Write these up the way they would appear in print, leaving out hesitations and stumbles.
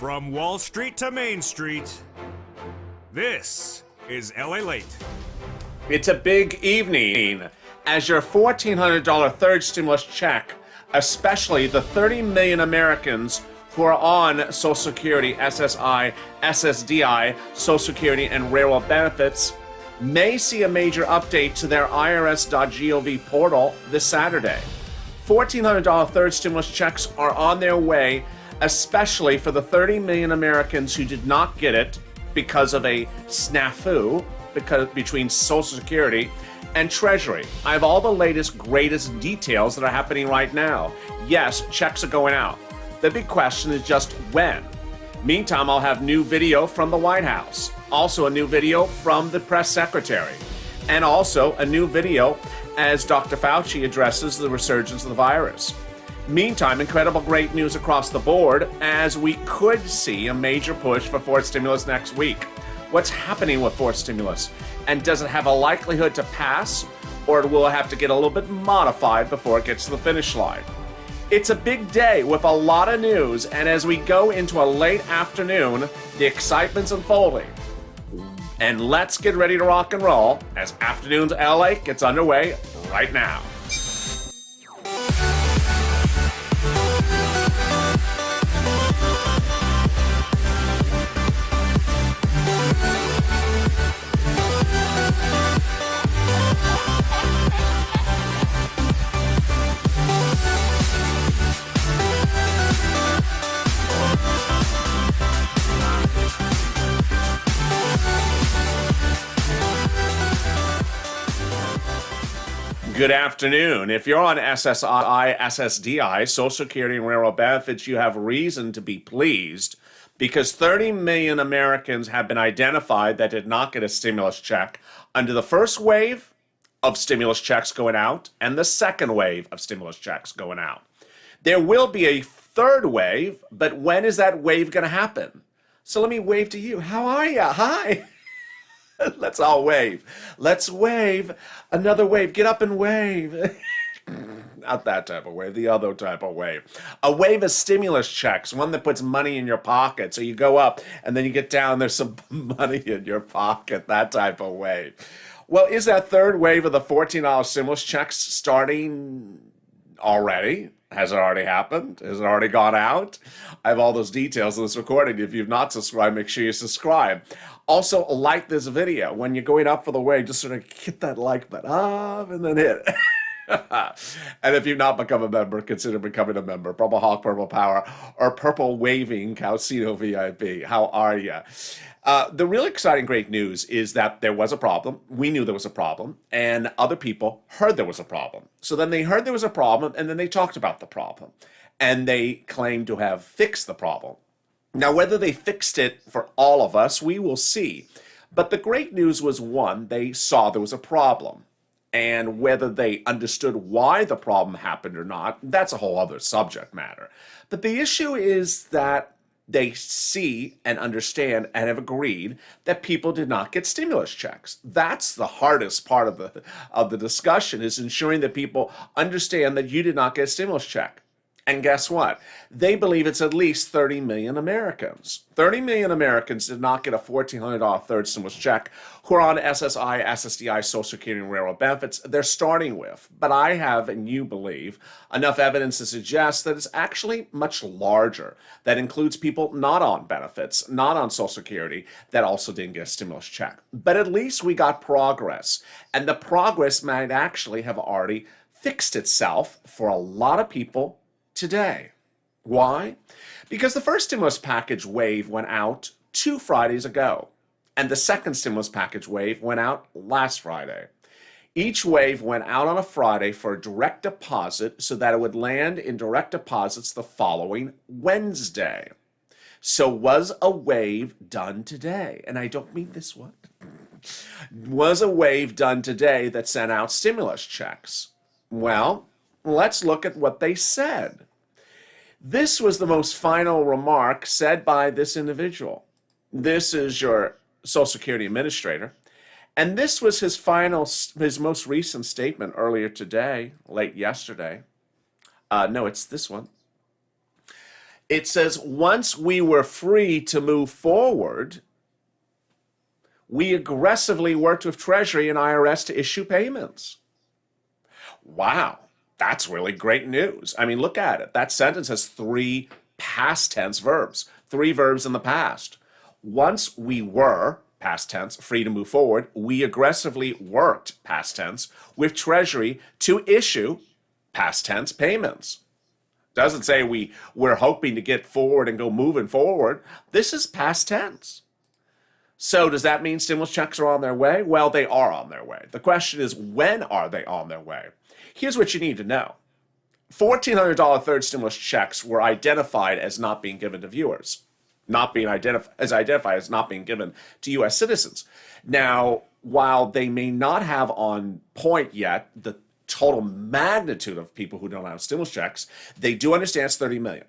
From Wall Street to Main Street, this is LALATE. It's a big evening as your $1,400 third stimulus check, especially the 30 million Americans who are on Social Security, SSI, SSDI, Social Security, and railroad benefits, may see a major update to their irs.gov portal this Saturday. $1,400 third stimulus checks are on their way, especially for the 30 million Americans who did not get it because of a snafu between Social Security and Treasury. I have all the latest, greatest details that are happening right now. Yes, checks are going out. The big question is just when. Meantime, I'll have new video from the White House, also a new video from the press secretary, and also a new video as Dr. Fauci addresses the resurgence of the virus. Meantime, incredible great news across the board as we could see a major push for fourth stimulus next week. What's happening with fourth stimulus? And does it have a likelihood to pass, or will it have to get a little bit modified before it gets to the finish line? It's a big day with a lot of news, and as we go into a late afternoon, the excitement's unfolding. And let's get ready to rock and roll as Afternoons LA gets underway right now. Good afternoon. If you're on SSI SSDI, Social Security and railroad benefits, you have reason to be pleased because 30 million Americans have been identified that did not get a stimulus check under the first wave of stimulus checks going out and the second wave of stimulus checks going out. There will be a third wave, but when is that wave going to happen? So let me wave to you. How are you? Hi. Let's all wave. Let's wave. Another wave. Get up and wave. Not that type of wave, the other type of wave. A wave of stimulus checks, one that puts money in your pocket. So you go up and then you get down, there's some money in your pocket, that type of wave. Well, is that third wave of the $14 stimulus checks starting already? Has it already happened? Has it already gone out? I have all those details in this recording. If you've not subscribed, make sure you subscribe. Also, like this video. When you're going up for the wave, just sort of hit that like button up and then hit. And if you've not become a member, consider becoming a member. Purple Hawk, Purple Power, or Purple Waving Calcino VIP. How are you? The really exciting great news is that there was a problem. We knew there was a problem, and other people heard there was a problem. So then they heard there was a problem, and then they talked about the problem, and they claimed to have fixed the problem. Now, whether they fixed it for all of us, we will see. But the great news was, one, they saw there was a problem. And whether they understood why the problem happened or not, that's a whole other subject matter. But the issue is that they see and understand and have agreed that people did not get stimulus checks. That's the hardest part of the discussion, is ensuring that people understand that you did not get a stimulus check. And guess what? They believe it's at least 30 million Americans. 30 million Americans did not get a $1,400 third stimulus check who are on SSI, SSDI, Social Security, and railroad benefits they're starting with. But I have, and you believe, enough evidence to suggest that it's actually much larger. That includes people not on benefits, not on Social Security, that also didn't get a stimulus check. But at least we got progress. And the progress might actually have already fixed itself for a lot of people today. Why? Because the first stimulus package wave went out 2 Fridays ago, and the second stimulus package wave went out last Friday. Each wave went out on a Friday for a direct deposit so that it would land in direct deposits the following Wednesday. So was a wave done today? And I don't mean this one. Was a wave done today that sent out stimulus checks? Well, let's look at what they said. This was the most final remark said by this individual. This is your Social Security administrator. And this was his most recent statement earlier today, late yesterday. No, it's this one. It says, once we were free to move forward, we aggressively worked with Treasury and IRS to issue payments. Wow, that's really great news. I mean, look at it. That sentence has 3 past tense verbs, 3 verbs in the past. Once we were, past tense, free to move forward, we aggressively worked, past tense, with Treasury to issue, past tense, payments. Doesn't say we're hoping to get forward and go moving forward. This is past tense. So does that mean stimulus checks are on their way? Well, they are on their way. The question is, when are they on their way? Here's what you need to know. $1,400 third stimulus checks were identified as not being given to viewers, not being identified as not being given to U.S. citizens. Now, while they may not have on point yet the total magnitude of people who don't have stimulus checks, they do understand it's 30 million.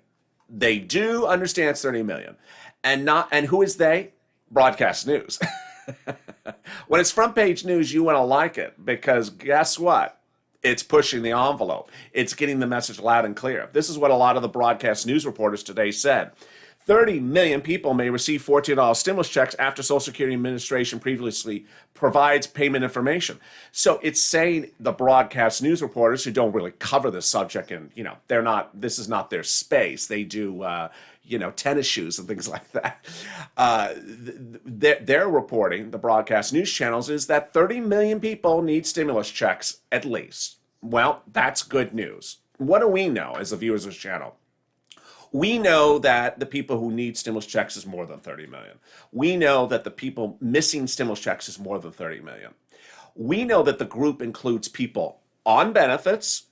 They do understand it's 30 million. And who is they? Broadcast news. When it's front page news, you want to like it because guess what? It's pushing the envelope. It's getting the message loud and clear. This is what a lot of the broadcast news reporters today said. 30 million people may receive $14 stimulus checks after Social Security Administration previously provides payment information. So it's saying the broadcast news reporters who don't really cover this subject, and this is not their space. They do tennis shoes and things like that. They're reporting, the broadcast news channels, is that 30 million people need stimulus checks at least. Well, that's good news. What do we know as the viewers of this channel? We know that the people who need stimulus checks is more than 30 million. We know that the people missing stimulus checks is more than 30 million. We know that the group includes people on benefits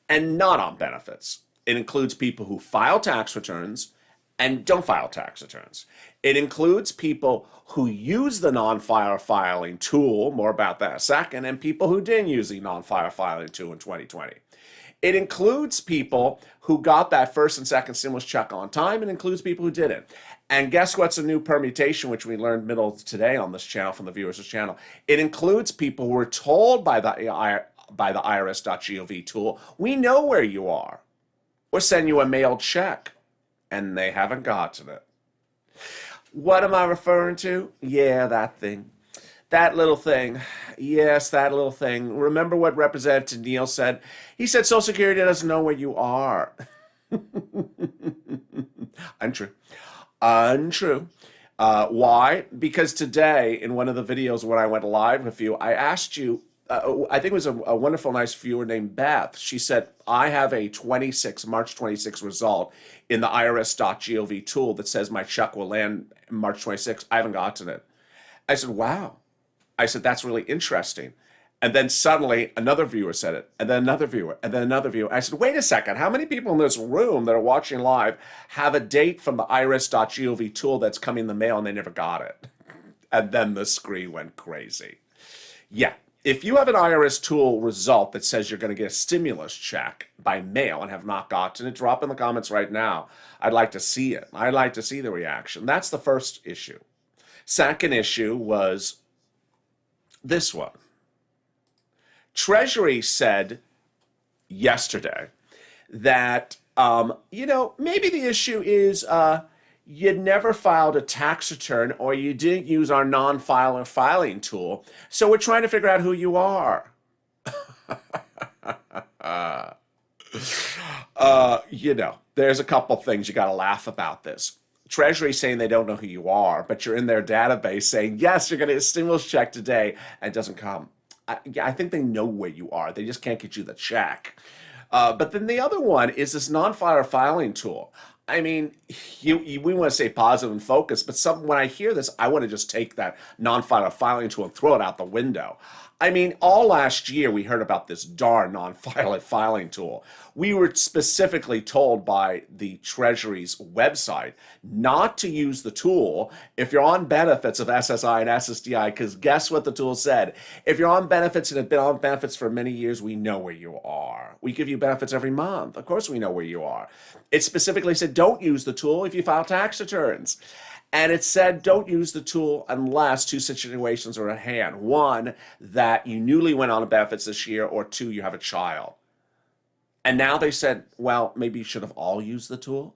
and not on benefits. It includes people who file tax returns and don't file tax returns. It includes people who use the non-file filing tool, more about that in a second, and people who didn't use the non-file filing tool in 2020. It includes people who got that first and second stimulus check on time. It includes people who didn't. And guess what's a new permutation, which we learned middle of today on this channel from the viewers' channel? It includes people who were told by the irs.gov tool, we know where you are. We'll send you a mailed check. And they haven't gotten it. What am I referring to? Yeah, that thing. That little thing. Yes, that little thing. Remember what Representative Neal said? He said Social Security doesn't know where you are. Untrue. Untrue. Why? Because today, in one of the videos when I went live with you, I asked you, I think it was a wonderful, nice viewer named Beth. She said, I have a March 26 result in the irs.gov tool that says my check will land March 26. I haven't gotten it. I said, wow. I said, that's really interesting. And then suddenly another viewer said it, and then another viewer, and then another viewer. I said, wait a second, how many people in this room that are watching live have a date from the irs.gov tool that's coming in the mail and they never got it? And then the screen went crazy. Yeah. If you have an IRS tool result that says you're going to get a stimulus check by mail and have not gotten it, drop in the comments right now. I'd like to see it. I'd like to see the reaction. That's the first issue. Second issue was this one. Treasury said yesterday that, maybe the issue is you never filed a tax return or you didn't use our non-filer filing tool. So we're trying to figure out who you are. There's a couple things you got to laugh about this. Treasury saying they don't know who you are, but you're in their database saying, yes, you're going to get a stimulus check today, and it doesn't come. I think they know where you are. They just can't get you the check. But then the other one is this non-filer filing tool. I mean, we want to say positive and focus, but when I hear this, I want to just take that non-filer filing tool and throw it out the window. I mean, all last year we heard about this darn non-filer filing tool. We were specifically told by the Treasury's website not to use the tool if you're on benefits of SSI and SSDI, because guess what the tool said? If you're on benefits and have been on benefits for many years, we know where you are. We give you benefits every month. Of course we know where you are. It specifically said don't use the tool if you file tax returns. And it said don't use the tool unless two situations are at hand. One, that you newly went on benefits this year, or two, you have a child. And now they said, well, maybe you should have all used the tool.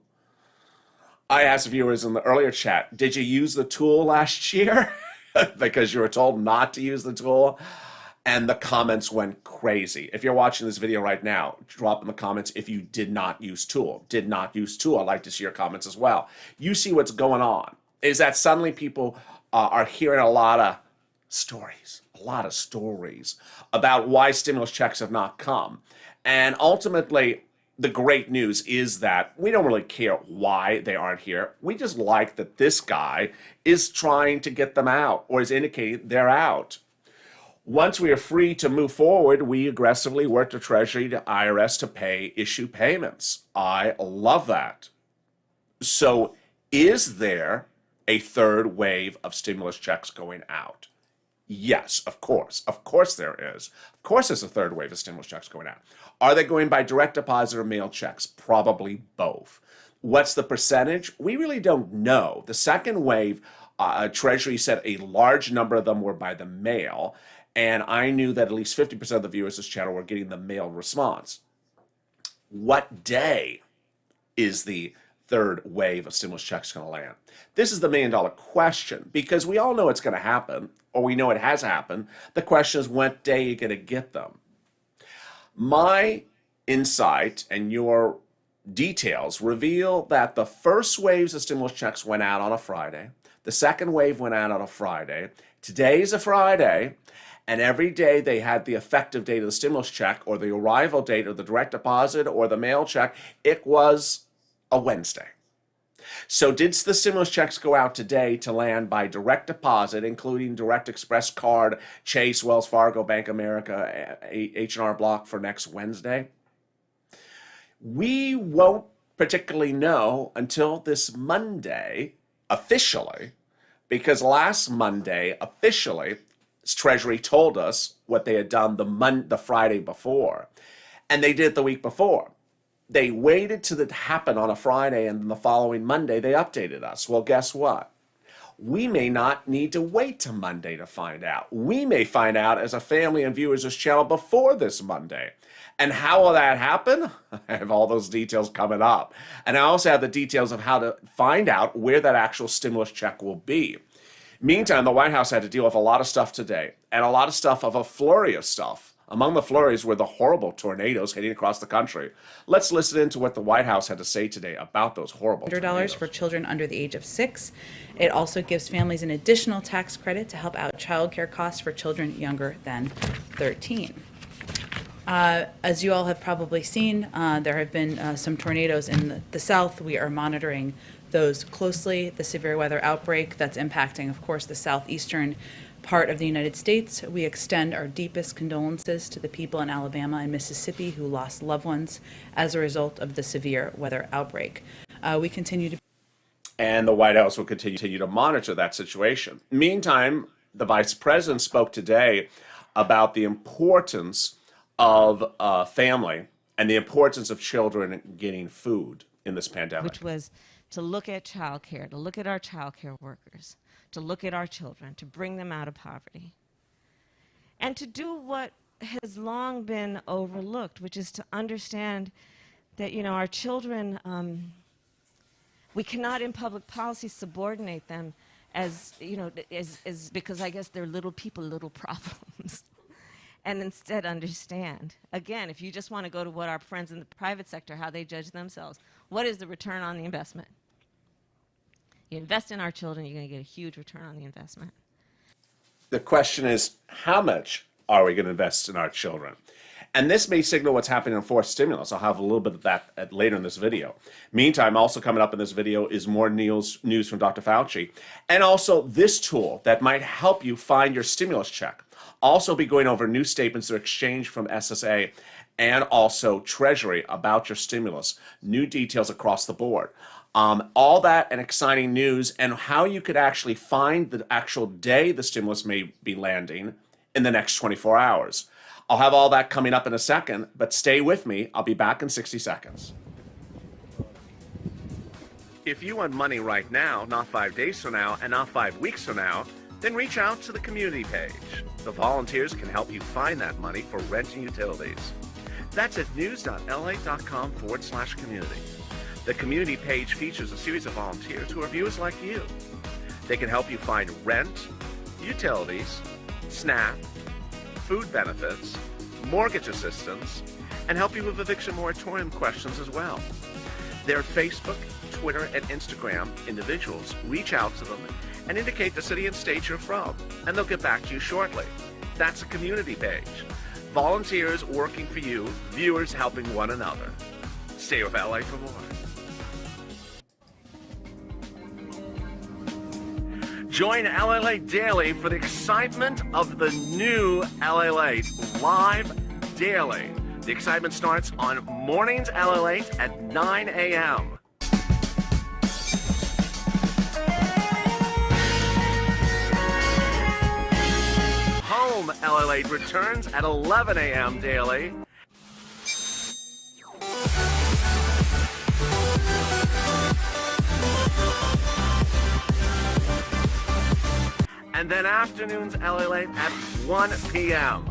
I asked viewers in the earlier chat, did you use the tool last year? Because you were told not to use the tool. And the comments went crazy. If you're watching this video right now, drop in the comments if you did not use tool. Did not use tool. I'd like to see your comments as well. You see what's going on is that suddenly people are hearing a lot of stories about why stimulus checks have not come. And ultimately, the great news is that we don't really care why they aren't here. We just like that this guy is trying to get them out, or is indicating they're out. Once we are free to move forward, we aggressively work to Treasury to IRS to issue payments. I love that. So is there a third wave of stimulus checks going out? Yes, of course. Of course there is. Of course there's a third wave of stimulus checks going out. Are they going by direct deposit or mail checks? Probably both. What's the percentage? We really don't know. The second wave, Treasury said a large number of them were by the mail, and I knew that at least 50% of the viewers of this channel were getting the mail response. What day is the third wave of stimulus checks going to land? This is the million-dollar question, because we all know it's going to happen, or we know it has happened. The question is, what day are you going to get them? My insight and your details reveal that the first waves of stimulus checks went out on a Friday. The second wave went out on a Friday. Today's a Friday. And every day they had the effective date of the stimulus check, or the arrival date of the direct deposit, or the mail check. It was a Wednesday. So did the stimulus checks go out today to land by direct deposit, including Direct Express card, Chase, Wells Fargo, Bank of America, H&R Block for next Wednesday? We won't particularly know until this Monday, officially, because last Monday, officially, Treasury told us what they had done the Friday before, and they did it the week before. They waited till it happened on a Friday, and then the following Monday they updated us. Well, guess what? We may not need to wait till Monday to find out. We may find out as a family and viewers of this channel before this Monday. And how will that happen? I have all those details coming up. And I also have the details of how to find out where that actual stimulus check will be. Meantime, the White House had to deal with a lot of stuff today, and a lot of stuff of a flurry of stuff. Among the flurries were the horrible tornadoes hitting across the country. Let's listen into what the White House had to say today about those horrible tornadoes. $100 for children under the age of 6. It also gives families an additional tax credit to help out childcare costs for children younger than 13. As you all have probably seen, there have been some tornadoes in the South. We are monitoring those closely. The severe weather outbreak that's impacting, of course, the southeastern part of the United States. We extend our deepest condolences to the people in Alabama and Mississippi who lost loved ones as a result of the severe weather outbreak. We continue to... And the White House will continue to monitor that situation. Meantime, the Vice President spoke today about the importance of family and the importance of children getting food in this pandemic. Which was to look at childcare, to look at our childcare workers, to look at our children, to bring them out of poverty, and to do what has long been overlooked, which is to understand that, you know, our children, we cannot in public policy subordinate them as, you know, as because I guess they're little people, little problems. And instead understand, again, if you just want to go to what our friends in the private sector, how they judge themselves, what is the return on the investment? You invest in our children, you're going to get a huge return on the investment. The question is, how much are we going to invest in our children? And this may signal what's happening in forced stimulus. I'll have a little bit of that later in this video. Meantime, also coming up in this video is more news from Dr. Fauci, and also this tool that might help you find your stimulus check. Also be going over new statements that are exchanged from SSA and also Treasury about your stimulus. New details across the board. All that and exciting news, and how you could actually find the actual day the stimulus may be landing in the next 24 hours. I'll have all that coming up in a second, but stay with me. I'll be back in 60 seconds. If you want money right now, not 5 days from now, and not 5 weeks from now, then reach out to the community page. The volunteers can help you find that money for rent and utilities. That's at news.la.com/community. The community page features a series of volunteers who are viewers like you. They can help you find rent, utilities, SNAP, food benefits, mortgage assistance, and help you with eviction moratorium questions as well. Their Facebook, Twitter, and Instagram individuals reach out to them and indicate the city and state you're from, and they'll get back to you shortly. That's a community page. Volunteers working for you, viewers helping one another. Stay with LA for more. Join LALATE Daily for the excitement of the new LALATE live daily. The excitement starts on mornings LALATE at 9 a.m. Home LALATE returns at 11 a.m. daily. And then afternoons LALATE at 1 p.m.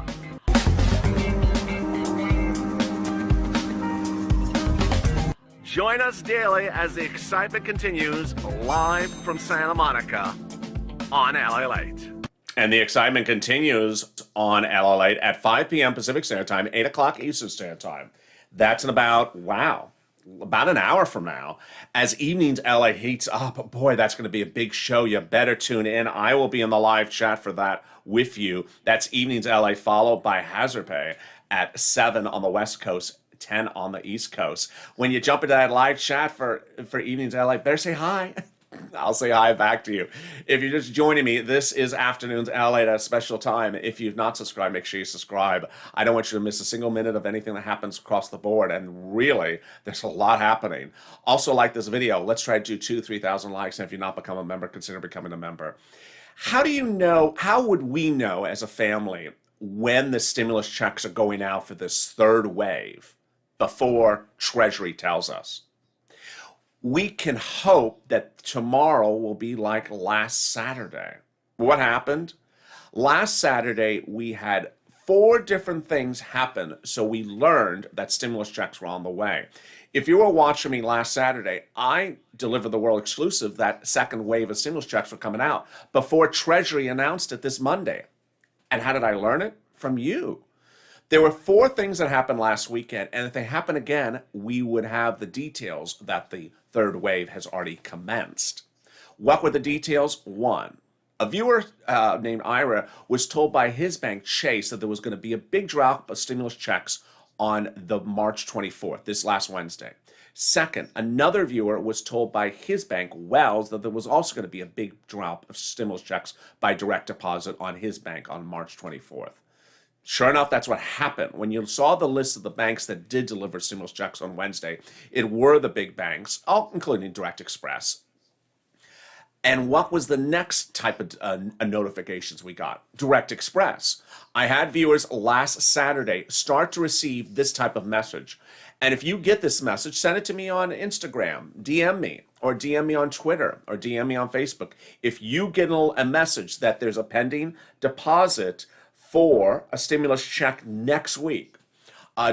Join us daily as the excitement continues live from Santa Monica on LALATE. And the excitement continues on LALATE at 5 p.m. Pacific Standard Time, 8 o'clock Eastern Standard Time. That's in about an hour from now. As Evenings LA heats up, boy, that's going to be a big show. You better tune in. I will be in the live chat for that with you. That's Evenings LA, followed by Hazard Pay at 7 on the West Coast, 10 on the East Coast. When you jump into that live chat for Evenings LA, better say hi. I'll say hi back to you. If you're just joining me, this is Afternoons LA at a special time. If you've not subscribed, make sure you subscribe. I don't want you to miss a single minute of anything that happens across the board. And really, there's a lot happening. Also, like this video. Let's try to do 2,000-3,000 likes. And if you've not become a member, consider becoming a member. How would we know as a family when the stimulus checks are going out for this third wave before Treasury tells us? We can hope that tomorrow will be like last Saturday. What happened? Last Saturday, we had 4 different things happen, so we learned that stimulus checks were on the way. If you were watching me last Saturday, I delivered the world exclusive that second wave of stimulus checks were coming out before Treasury announced it this Monday. And how did I learn it? From you. There were 4 things that happened last weekend, and if they happen again, we would have the details that the third wave has already commenced. What were the details? 1, a viewer named Ira was told by his bank, Chase, that there was going to be a big drop of stimulus checks on the March 24th, this last Wednesday. 2nd, another viewer was told by his bank, Wells, that there was also going to be a big drop of stimulus checks by direct deposit on his bank on March 24th. Sure enough, that's what happened. When you saw the list of the banks that did deliver stimulus checks on Wednesday, it were the big banks, all including Direct Express. And what was the next type of notifications we got? Direct Express. I had viewers last Saturday start to receive this type of message. And if you get this message, send it to me on Instagram, DM me, or DM me on Twitter, or DM me on Facebook. If you get a message that there's a pending deposit for a stimulus check next week.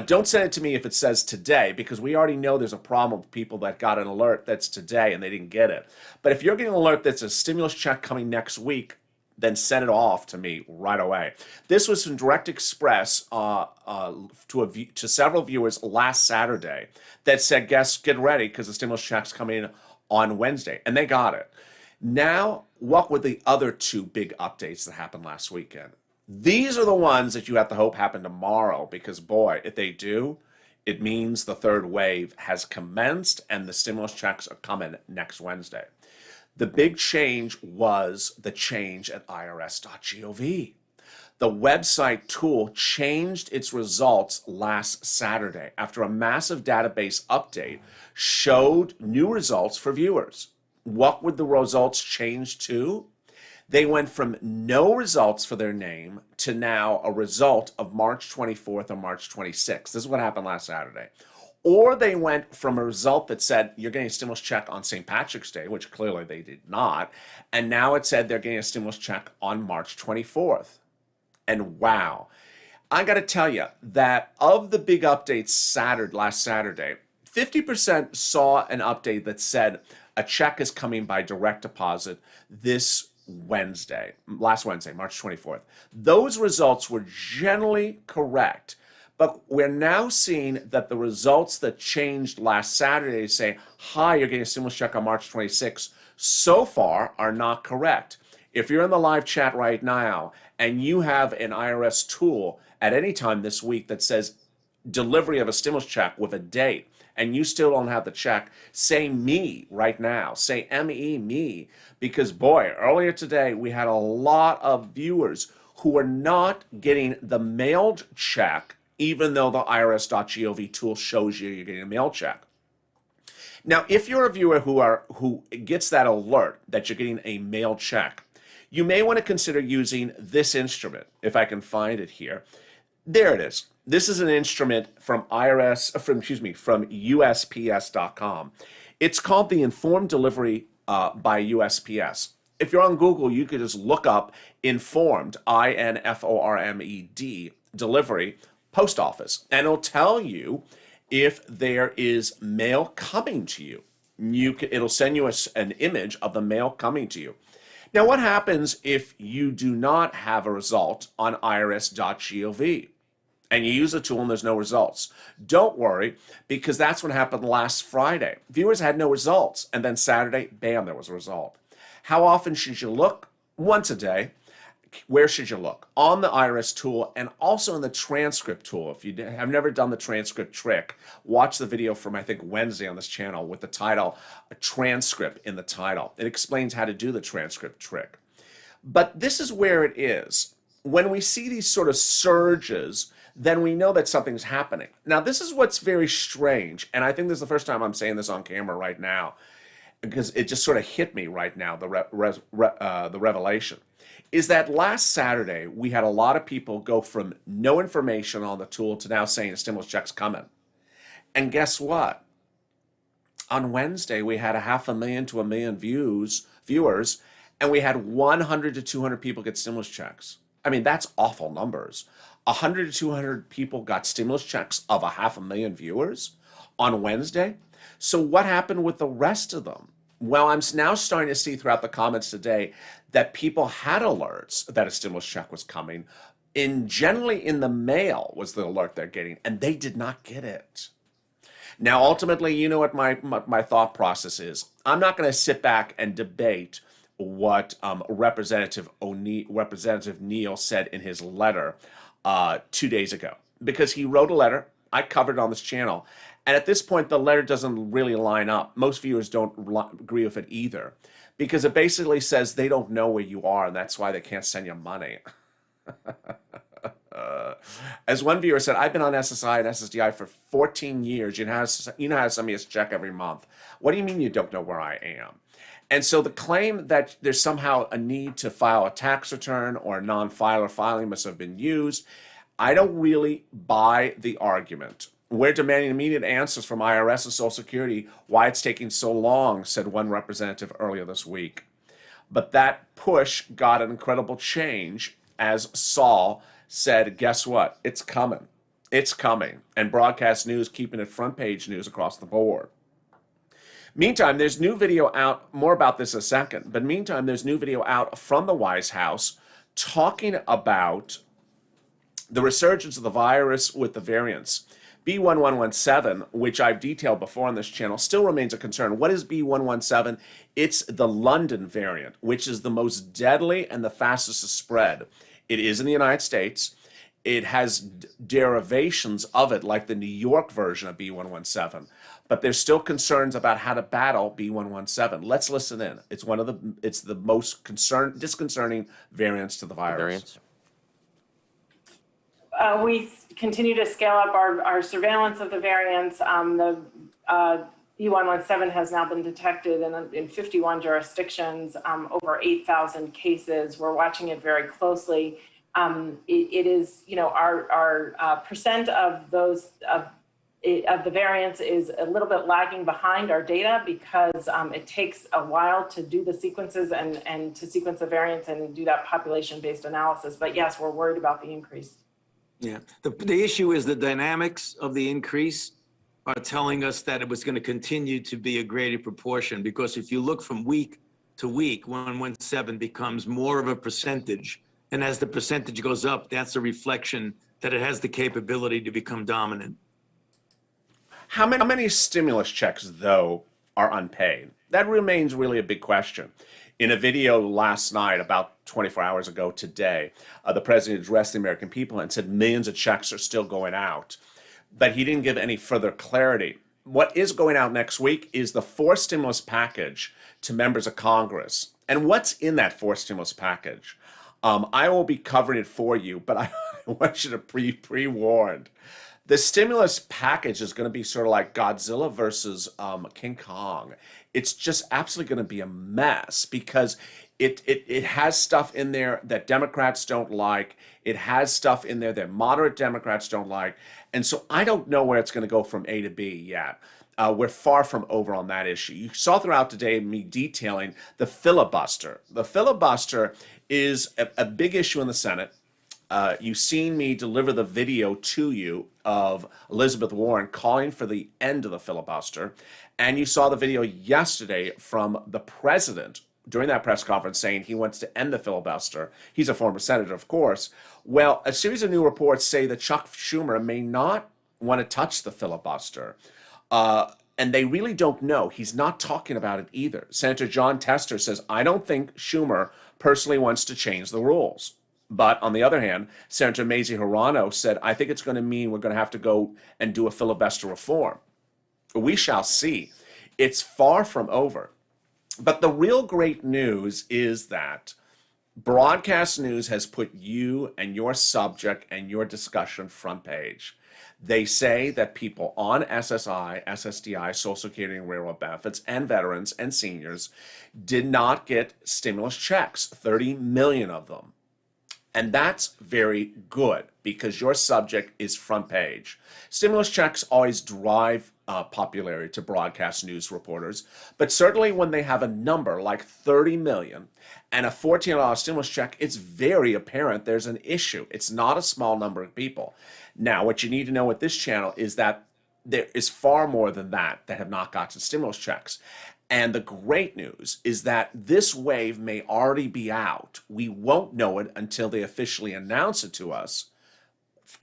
Don't send it to me if it says today, because we already know there's a problem with people that got an alert that's today and they didn't get it. But if you're getting an alert that's a stimulus check coming next week, then send it off to me right away. This was from Direct Express to several viewers last Saturday that said, get ready, because the stimulus check's coming on Wednesday. And they got it. Now, what were the other 2 big updates that happened last weekend? These are the ones that you have to hope happen tomorrow, because, boy, if they do, it means the third wave has commenced and the stimulus checks are coming next Wednesday. The big change was the change at irs.gov. The website tool changed its results last Saturday after a massive database update showed new results for viewers. What would the results change to? They went from no results for their name to now a result of March 24th or March 26th. This is what happened last Saturday. Or they went from a result that said you're getting a stimulus check on St. Patrick's Day, which clearly they did not, and now it said they're getting a stimulus check on March 24th. And wow, I got to tell you that of the big updates last Saturday, 50% saw an update that said a check is coming by direct deposit this Wednesday, last Wednesday, March 24th. Those results were generally correct, but we're now seeing that the results that changed last Saturday say, hi, you're getting a stimulus check on March 26th, so far are not correct. If you're in the live chat right now and you have an IRS tool at any time this week that says delivery of a stimulus check with a date, and you still don't have the check, say me right now. Say M-E, me. Because boy, earlier today, we had a lot of viewers who are not getting the mailed check, even though the irs.gov tool shows you're getting a mail check. Now, if you're a viewer who gets that alert that you're getting a mail check, you may want to consider using this instrument, if I can find it here. There it is. This is an instrument from from USPS.com. It's called the Informed Delivery by USPS. If you're on Google, you could just look up Informed, INFORMED, delivery, post office, and it'll tell you if there is mail coming to you. It'll send you an image of the mail coming to you. Now, what happens if you do not have a result on irs.gov? And you use the tool and there's no results? Don't worry, because that's what happened last Friday. Viewers had no results, and then Saturday, bam, there was a result. How often should you look? Once a day. Where should you look? On the IRS tool and also in the transcript tool. If you have never done the transcript trick, watch the video from, I think, Wednesday on this channel with the title, a transcript in the title. It explains how to do the transcript trick. But this is where it is. When we see these sort of surges, then we know that something's happening. Now, this is what's very strange, and I think this is the first time I'm saying this on camera right now, because it just sort of hit me right now, the revelation, is that last Saturday, we had a lot of people go from no information on the tool to now saying a stimulus check's coming. And guess what? On Wednesday, we had 500,000 to 1 million viewers, and we had 100 to 200 people get stimulus checks. I mean, that's awful numbers. 100 to 200 people got stimulus checks of 500,000 viewers on Wednesday. So what happened with the rest of them? Well, I'm now starting to see throughout the comments today that people had alerts that a stimulus check was coming. Generally in the mail was the alert they're getting, and they did not get it. Now, ultimately, you know what my thought process is. I'm not going to sit back and debate what Representative Neal said in his letter 2 days ago, because he wrote a letter. I covered it on this channel. And at this point, the letter doesn't really line up. Most viewers don't agree with it either, because it basically says they don't know where you are, and that's why they can't send you money. As one viewer said, I've been on SSI and SSDI for 14 years. You know how to send me a check every month. What do you mean you don't know where I am? And so the claim that there's somehow a need to file a tax return or a non-filer filing must have been used. I don't really buy the argument. We're demanding immediate answers from IRS and Social Security why it's taking so long, said one representative earlier this week. But that push got an incredible change as Saul said, guess what? It's coming. It's coming. And broadcast news keeping it front page news across the board. Meantime, there's new video out, more about this in a second, but meantime, there's new video out from the White House talking about the resurgence of the virus with the variants. B1117, which I've detailed before on this channel, still remains a concern. What is B117? It's the London variant, which is the most deadly and the fastest to spread. It is in the United States. It has derivations of it, like the New York version of B117. But there's still concerns about how to battle B117. Let's listen in. It's the most disconcerting variants to the virus. We continue to scale up our surveillance of the variants. The B117 has now been detected in 51 jurisdictions, over 8,000 cases. We're watching it very closely. It is, our percent of those of the variants is a little bit lagging behind our data because it takes a while to do the sequences and to sequence the variants and do that population-based analysis. But yes, we're worried about the increase. Yeah, the issue is the dynamics of the increase are telling us that it was going to continue to be a greater proportion, because if you look from week to week, 117 becomes more of a percentage. And as the percentage goes up, that's a reflection that it has the capability to become dominant. How many stimulus checks, though, are unpaid? That remains really a big question. In a video last night, about 24 hours ago today, the president addressed the American people and said millions of checks are still going out. But he didn't give any further clarity. What is going out next week is the fourth stimulus package to members of Congress. And what's in that fourth stimulus package? I will be covering it for you, but I want you to pre-warned. The stimulus package is going to be sort of like Godzilla versus King Kong. It's just absolutely going to be a mess because it has stuff in there that Democrats don't like. It has stuff in there that moderate Democrats don't like. And so I don't know where it's going to go from A to B yet. We're far from over on that issue. You saw throughout today me detailing the filibuster. The filibuster is a big issue in the Senate. You've seen me deliver the video to you of Elizabeth Warren calling for the end of the filibuster. And you saw the video yesterday from the president during that press conference saying he wants to end the filibuster. He's a former senator, of course. Well, a series of new reports say that Chuck Schumer may not want to touch the filibuster. And they really don't know. He's not talking about it either. Senator John Tester says, I don't think Schumer personally wants to change the rules. But on the other hand, Senator Mazie Hirono said, I think it's going to mean we're going to have to go and do a filibuster reform. We shall see. It's far from over. But the real great news is that broadcast news has put you and your subject and your discussion front page. They say that people on SSI, SSDI, Social Security and Railroad benefits, and veterans and seniors did not get stimulus checks, 30 million of them. And that's very good because your subject is front page. Stimulus checks always drive popularity to broadcast news reporters, but certainly when they have a number like 30 million and a $14 stimulus check, it's very apparent there's an issue. It's not a small number of people. Now, what you need to know with this channel is that there is far more than that have not gotten stimulus checks. And the great news is that this wave may already be out. We won't know it until they officially announce it to us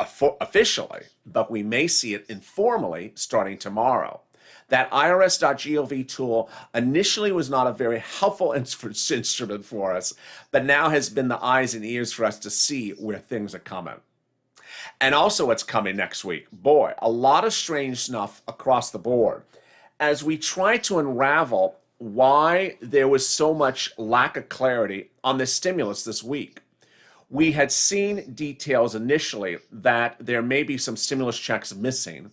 officially, but we may see it informally starting tomorrow. That irs.gov tool initially was not a very helpful instrument for us, but now has been the eyes and ears for us to see where things are coming. And also what's coming next week. Boy, a lot of strange stuff across the board. As we try to unravel why there was so much lack of clarity on this stimulus this week. We had seen details initially that there may be some stimulus checks missing.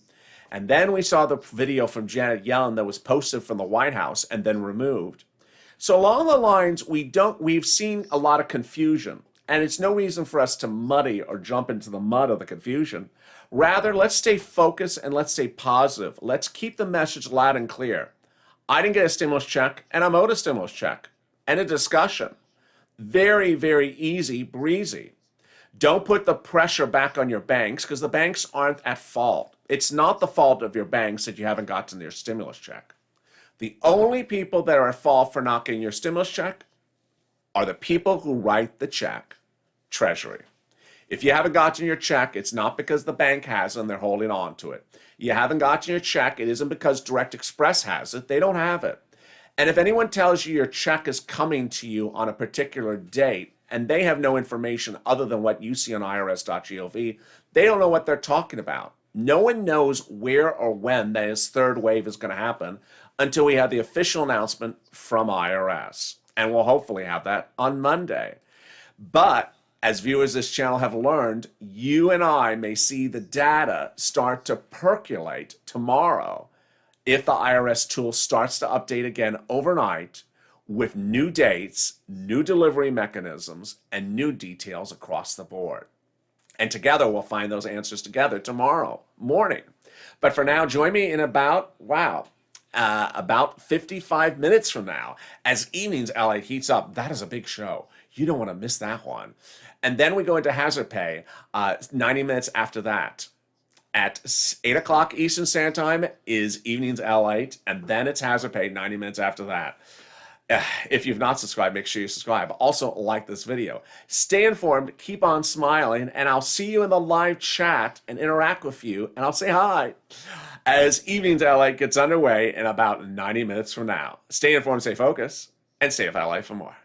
And then we saw the video from Janet Yellen that was posted from the White House and then removed. So along the lines, we've seen a lot of confusion. And it's no reason for us to muddy or jump into the mud of the confusion. Rather, let's stay focused and let's stay positive. Let's keep the message loud and clear. I didn't get a stimulus check, and I'm owed a stimulus check. And a discussion. Very, very easy, breezy. Don't put the pressure back on your banks because the banks aren't at fault. It's not the fault of your banks that you haven't gotten their stimulus check. The only people that are at fault for not getting your stimulus check are the people who write the check, Treasury. If you haven't gotten your check, it's not because the bank has it and they're holding on to it. You haven't gotten your check, it isn't because Direct Express has it. They don't have it. And if anyone tells you your check is coming to you on a particular date and they have no information other than what you see on irs.gov, they don't know what they're talking about. No one knows where or when this third wave is going to happen until we have the official announcement from IRS. And we'll hopefully have that on Monday. But as viewers of this channel have learned, you and I may see the data start to percolate tomorrow if the IRS tool starts to update again overnight with new dates, new delivery mechanisms, and new details across the board. And together we'll find those answers together tomorrow morning. But for now, join me in about 55 minutes from now as Evenings LA heats up. That is a big show. You don't want to miss that one. And then we go into hazard pay 90 minutes after that. At 8 o'clock Eastern Standard Time is Evenings LALATE, and then it's Hazard Pay 90 minutes after that. If you've not subscribed, make sure you subscribe. Also, like this video. Stay informed, keep on smiling, and I'll see you in the live chat and interact with you, and I'll say hi as Evenings LALATE gets underway in about 90 minutes from now. Stay informed, stay focused, and stay with LA for more.